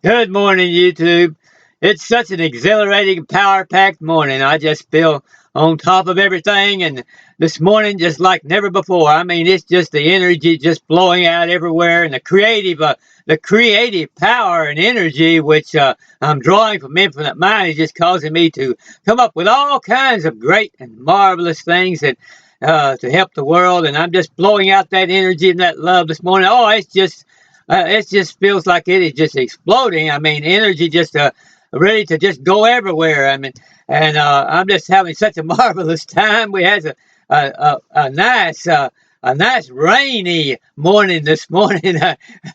Good morning, YouTube. It's such an exhilarating, power-packed morning. I just feel on top of everything, and this morning, just like never before. I mean, it's just the energy just blowing out everywhere, and the creative power and energy which I'm drawing from Infinite Mind is just causing me to come up with all kinds of great and marvelous things and to help the world. And I'm just blowing out that energy and that love this morning. Oh, it just feels like it is just exploding. I mean, energy just ready to just go everywhere. I mean, and I'm just having such a marvelous time. We had a nice rainy morning this morning.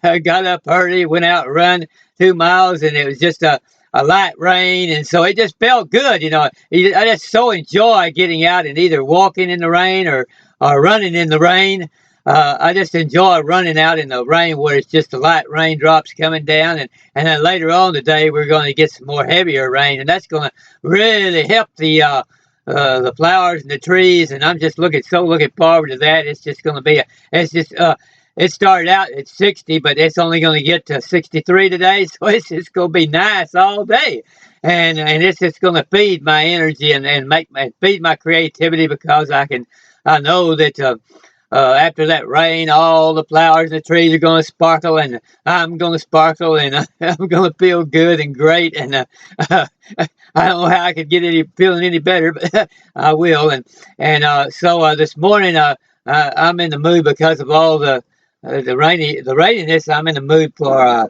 I got up early, went out and run 2 miles, and it was just a light rain, and so it just felt good. I just so enjoy getting out and either walking in the rain or running in the rain. I just enjoy running out in the rain where it's just the light raindrops coming down, and then later on today we're going to get some more heavier rain, and that's going to really help the flowers and the trees, and I'm just looking forward to that. It's just going to be it started out at 60, but it's only going to get to 63 today, so it's just going to be nice all day, and it's just going to feed my energy and feed my creativity because I know that. After that rain, all the flowers and the trees are going to sparkle, and I'm going to sparkle, and I'm going to feel good and great. And I don't know how I could feeling any better, but I will. So this morning, I'm in the mood because of all the raininess. I'm in the mood for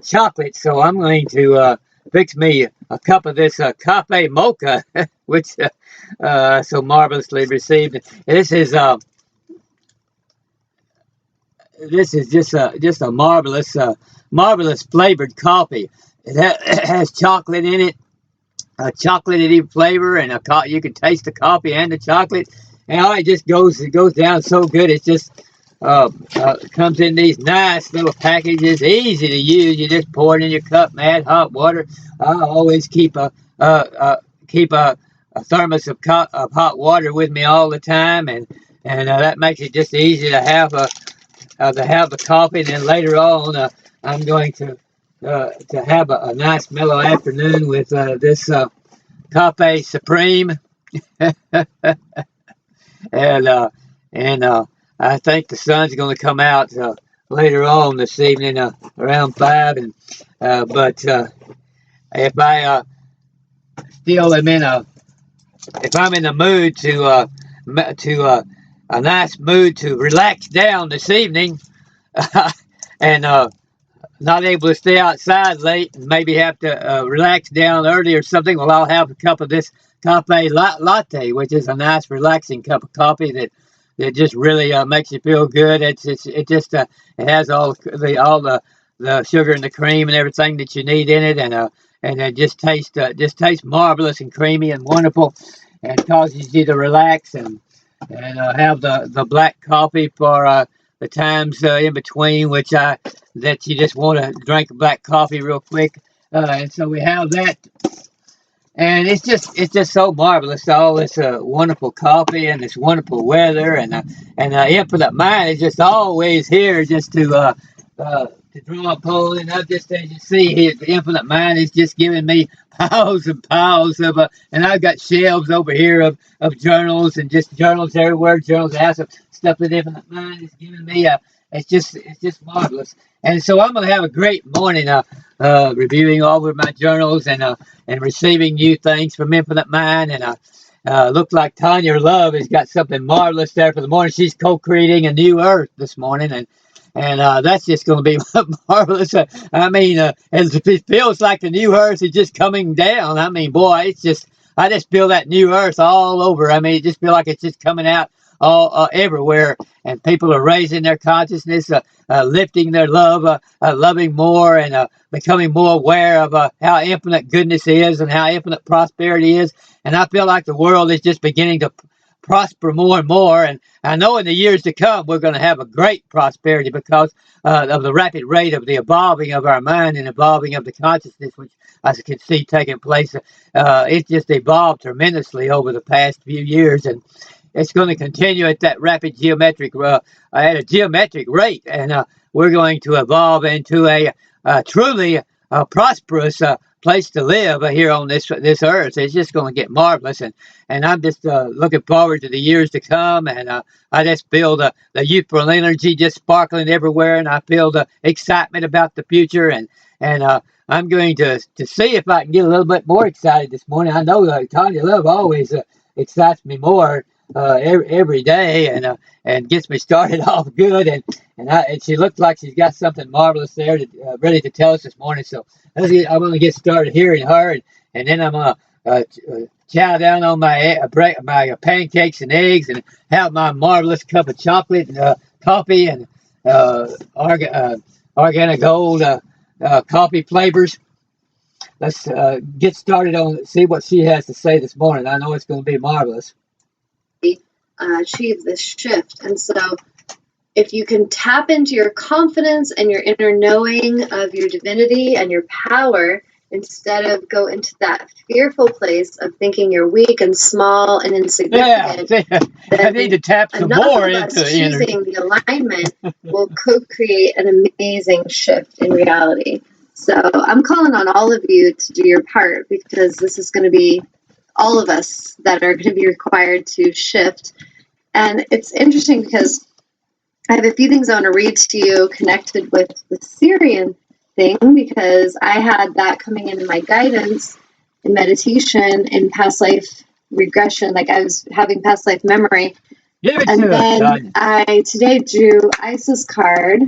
chocolate, so I'm going to fix me a cup of this cafe mocha, which so marvelously received. This is just a marvelous flavored coffee. It has chocolate in it, a chocolatey flavor, and you can taste the coffee and the chocolate, and it just goes down so good. It just comes in these nice little packages, easy to use. You just pour it in your cup, add hot water. I always keep a thermos of hot water with me all the time, and that makes it just easy to have the coffee, and then later on, I'm going to have a nice mellow afternoon with this Cafe Supreme, and I think the sun's going to come out later on this evening around 5. And but if I still am if I'm in the mood to a nice mood to relax down this evening, and not able to stay outside late and maybe have to relax down early or something, well, I'll have a cup of this cafe latte, which is a nice relaxing cup of coffee that just really makes you feel good. It has all the sugar and the cream and everything that you need in it, and it just tastes marvelous and creamy and wonderful, and causes you to relax and have the black coffee for the times in between, that you just want to drink black coffee real quick, and so we have that, and it's just so marvelous. All this wonderful coffee and this wonderful weather, and Infinite Mind is just always here just to draw upon. And just as you see here, the Infinite Mind is just giving me piles and piles of and I've got shelves over here of journals, and just journals everywhere, journals out of stuff that Infinite Mind is giving me. It's just marvelous. And so I'm going to have a great morning reviewing all of my journals and receiving new things from Infinite Mind. And look like Tanya Love has got something marvelous there for the morning. She's co-creating a new earth this morning, and that's just going to be marvelous. I mean, it feels like the new earth is just coming down. I mean, boy, I just feel that new earth all over. I mean, it just feel like it's just coming out all everywhere, and people are raising their consciousness, lifting their love, loving more, and becoming more aware of how infinite goodness is and how infinite prosperity is. And I feel like the world is just beginning to prosper more and more, and I know in the years to come we're going to have a great prosperity because of the rapid rate of the evolving of our mind and evolving of the consciousness, which I can see taking place. It's just evolved tremendously over the past few years, and it's going to continue at that rapid geometric rate, and we're going to evolve into a truly prosperous place to live here on this earth. It's just going to get marvelous, and I'm just looking forward to the years to come. And I just feel the youthful energy just sparkling everywhere, and I feel the excitement about the future. And I'm going to see if I can get a little bit more excited this morning. I know Tanya Love always excites me more every day, and gets me started off good. And she looks like she's got something marvelous there ready to tell us this morning. So I'm going to get started hearing her, and then I'm going to chow down on my pancakes and eggs, and have my marvelous cup of chocolate and coffee and organic gold coffee flavors. Let's get started on see what she has to say this morning. I know it's going to be marvelous. Achieve this shift. And so if you can tap into your confidence and your inner knowing of your divinity and your power, instead of go into that fearful place of thinking you're weak and small and insignificant, I need to tap some more into the energy. Choosing the alignment will co-create an amazing shift in reality. So I'm calling on all of you to do your part, because this is going to be all of us that are going to be required to shift. And it's interesting because I have a few things I want to read to you connected with the Syrian thing, because I had that coming into my guidance in meditation in past life regression, like I was having past life memory. And then I today drew Isis card,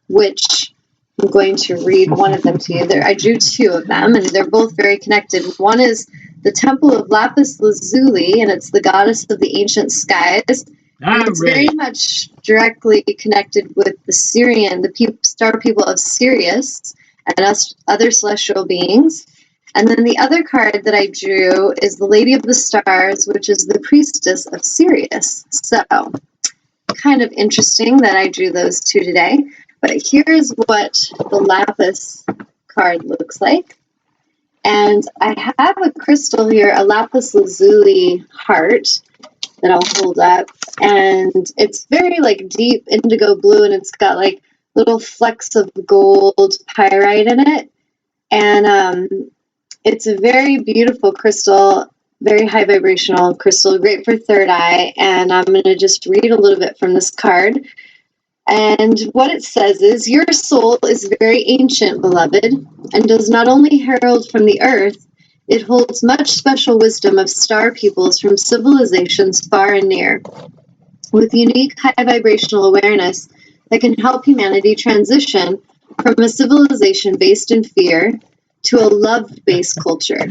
which I'm going to read one of them to you. I drew two of them, and they're both very connected. One is the Temple of Lapis Lazuli, and it's the goddess of the ancient skies. And it's very much directly connected with the Syrian, the star people of Sirius, and us other celestial beings. And then the other card that I drew is the Lady of the Stars, which is the priestess of Sirius. So, kind of interesting that I drew those two today. But here's what the Lapis card looks like. And I have a crystal here, a lapis lazuli heart that I'll hold up. And it's very like deep indigo blue, and it's got like little flecks of gold pyrite in it. And it's a very beautiful crystal, very high vibrational crystal, great for third eye. And I'm going to just read a little bit from this card. And what it says is, your soul is very ancient, beloved, and does not only herald from the earth, it holds much special wisdom of star peoples from civilizations far and near, with unique high vibrational awareness that can help humanity transition from a civilization based in fear to a love-based culture.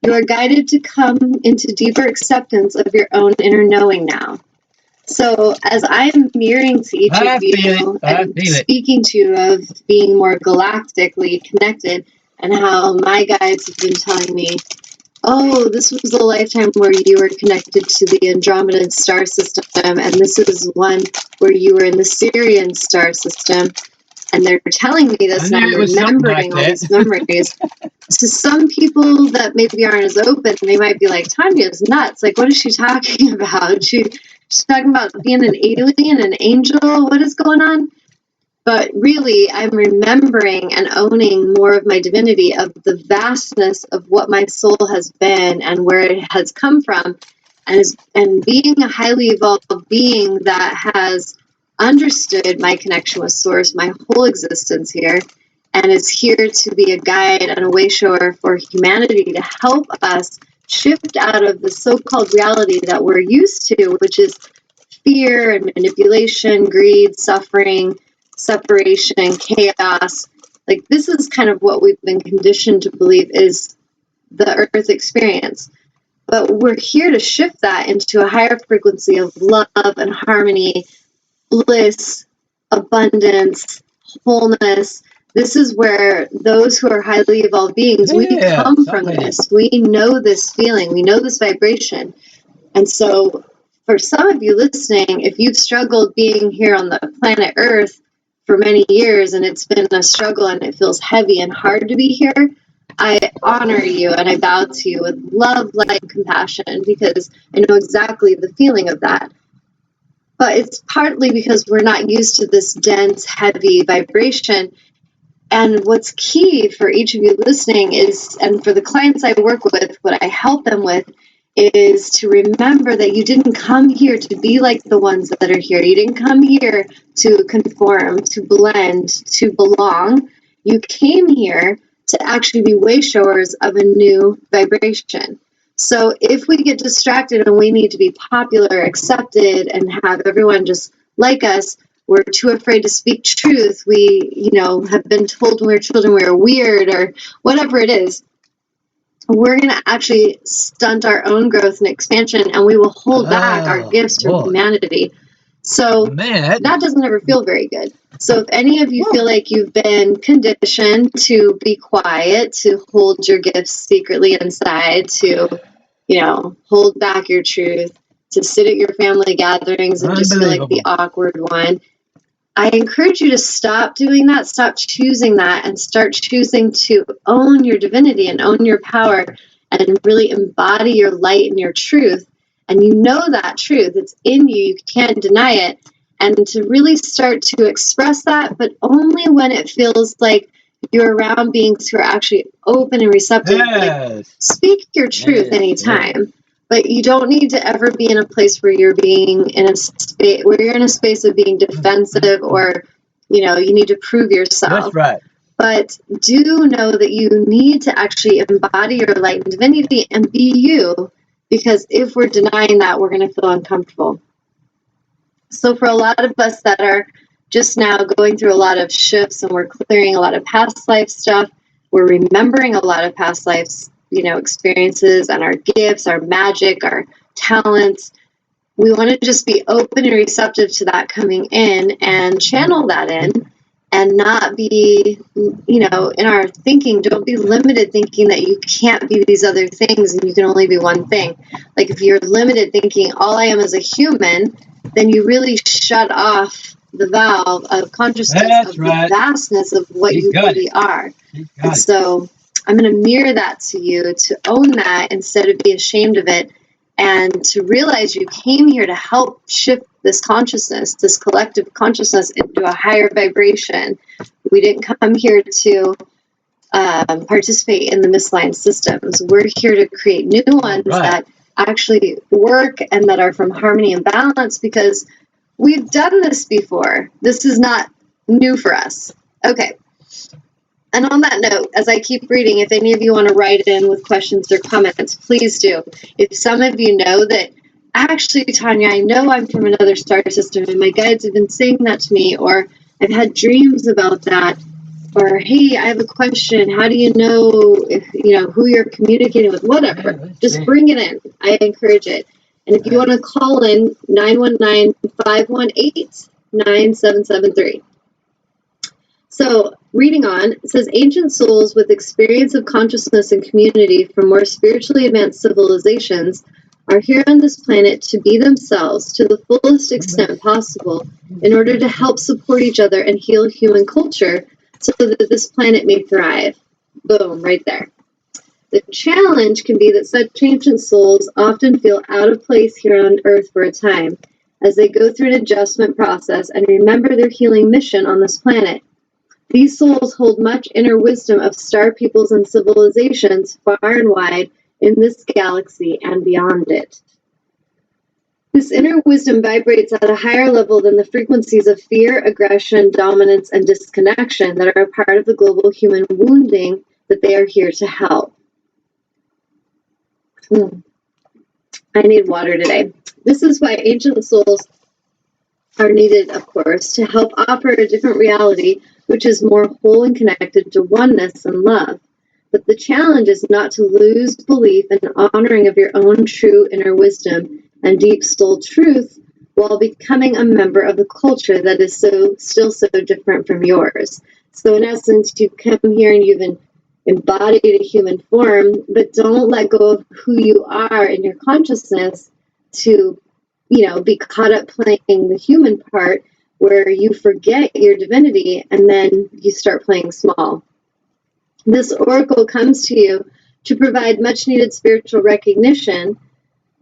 You are guided to come into deeper acceptance of your own inner knowing now. So as I'm mirroring to each of you and speaking to you of being more galactically connected, and how my guides have been telling me, oh, this was a lifetime where you were connected to the Andromedan star system, and this is one where you were in the Syrian star system. And they're telling me this, and I'm remembering all these memories. To some people that maybe aren't as open, they might be like, Tanya's nuts. Like, what is she talking about? She's talking about being an alien, an angel. What is going on? But really, I'm remembering and owning more of my divinity, of the vastness of what my soul has been and where it has come from, and being a highly evolved being that has understood my connection with Source, my whole existence here, and is here to be a guide and a way shower for humanity to help us shift out of the so-called reality that we're used to, which is fear and manipulation, greed, suffering, separation, chaos. Like, this is kind of what we've been conditioned to believe is the earth experience. But we're here to shift that into a higher frequency of love and harmony, bliss, abundance, wholeness. This is where those who are highly evolved beings, we come from this. We know this feeling. We know this vibration. And so for some of you listening, if you've struggled being here on the planet Earth for many years, and it's been a struggle and it feels heavy and hard to be here, I honor you and I bow to you with love, light, and compassion, because I know exactly the feeling of that. But it's partly because we're not used to this dense, heavy vibration. And what's key for each of you listening is, and for the clients I work with, what I help them with is to remember that you didn't come here to be like the ones that are here. You didn't come here to conform, to blend, to belong. You came here to actually be way showers of a new vibration. So if we get distracted and we need to be popular, accepted, and have everyone just like us, we're too afraid to speak truth. We, have been told when we were children we were weird or whatever it is. We're going to actually stunt our own growth and expansion, and we will hold back our gifts from humanity. So that doesn't ever feel very good. So if any of you feel like you've been conditioned to be quiet, to hold your gifts secretly inside, to, hold back your truth, to sit at your family gatherings and just feel like the awkward one, I encourage you to stop doing that, stop choosing that, and start choosing to own your divinity and own your power and really embody your light and your truth. And you know that truth, it's in you, you can't deny it. And to really start to express that, but only when it feels like you're around beings who are actually open and receptive. Like, speak your truth anytime. But you don't need to ever be in a place where you're being in a space where you're in a space of being defensive or, you need to prove yourself. That's right. But do know that you need to actually embody your light and divinity and be you, because if we're denying that, we're going to feel uncomfortable. So for a lot of us that are just now going through a lot of shifts and we're clearing a lot of past life stuff, we're remembering a lot of past lives, experiences and our gifts, our magic, our talents. We want to just be open and receptive to that coming in and channel that in and not be, in our thinking, don't be limited thinking that you can't be these other things and you can only be one thing. Like if you're limited thinking all I am is a human, then you really shut off the valve of consciousness the vastness of what you really are. And so I'm going to mirror that to you, to own that instead of be ashamed of it, and to realize you came here to help shift this consciousness, this collective consciousness into a higher vibration. We didn't come here to participate in the misaligned systems. We're here to create new ones that actually work and that are from harmony and balance, because we've done this before. This is not new for us. Okay. And on that note, as I keep reading, if any of you want to write in with questions or comments, please do. If some of you know that, actually, Tanya, I know I'm from another star system and my guides have been saying that to me, or I've had dreams about that, or, hey, I have a question. How do you know if, who you're communicating with, whatever. Just bring it in. I encourage it. And if you want to call in, 919-518-9773. So, reading on, it says, ancient souls with experience of consciousness and community from more spiritually advanced civilizations are here on this planet to be themselves to the fullest extent possible in order to help support each other and heal human culture so that this planet may thrive. Boom, right there. The challenge can be that such ancient souls often feel out of place here on Earth for a time as they go through an adjustment process and remember their healing mission on this planet. These souls hold much inner wisdom of star peoples and civilizations far and wide in this galaxy and beyond it. This inner wisdom vibrates at a higher level than the frequencies of fear, aggression, dominance, and disconnection that are a part of the global human wounding that they are here to help. I need water today. This is why ancient souls are needed, of course, to help offer a different reality which is more whole and connected to oneness and love. But the challenge is not to lose belief and honoring of your own true inner wisdom and deep soul truth while becoming a member of the culture that is still so different from yours. So in essence, you come here and you've embodied a human form, but don't let go of who you are in your consciousness to, be caught up playing the human part where you forget your divinity and then you start playing small. This oracle comes to you to provide much needed spiritual recognition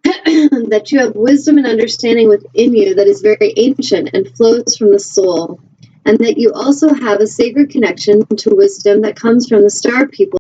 that you have wisdom and understanding within you that is very ancient and flows from the soul. and that you also have a sacred connection to wisdom that comes from the star people